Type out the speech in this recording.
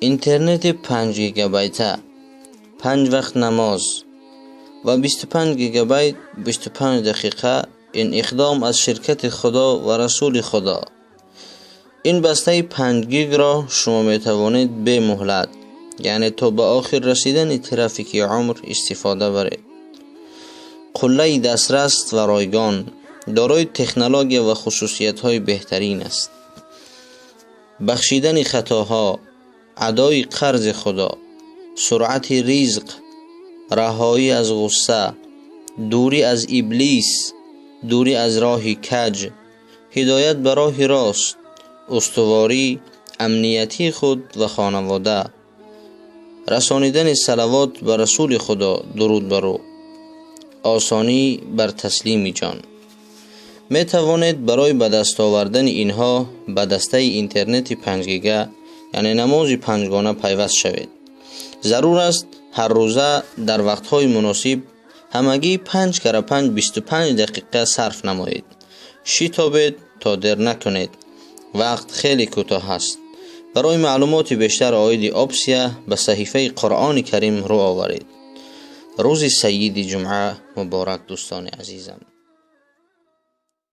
اینترنت 5 گیگابایت، 5 وقت نماز و 25 گیگابایت 25 دقیقه. این اقدام از شرکت خدا و رسول خدا. این بسته 5 گیگ را شما می توانید به مهلت، یعنی تا به آخر رسیدن ترافیک عمر استفاده برید. قله دسترس و رایگان، دارای تکنولوژی و خصوصیت های بهترین است. بخشیدن خطاها، ادای قرض خدا، سرعت رزق، رهایی از غصه، دوری از ابلیس، دوری از راه کج، هدایت به راه راست، استواری، امنیتی خود و خانواده، رسانیدن صلوات بر رسول خدا درود بر او، آسانی بر تسلیم جان. می توانید برای به دست آوردن اینها به دسته اینترنت 5 گیگا یعنی نماز 5 گانه پیوست شوید. ضرور است هر روزه در وقتهای مناسب همگی 5 x 5 25 دقیقه صرف نمایید. شتابید تا دیر نکنید، وقت خیلی کوتاه است. برای معلومات بیشتر آید آبسیا به صحیفه قرآن کریم رو آورید. روز سید جمعه مبارک دوستان عزیزم.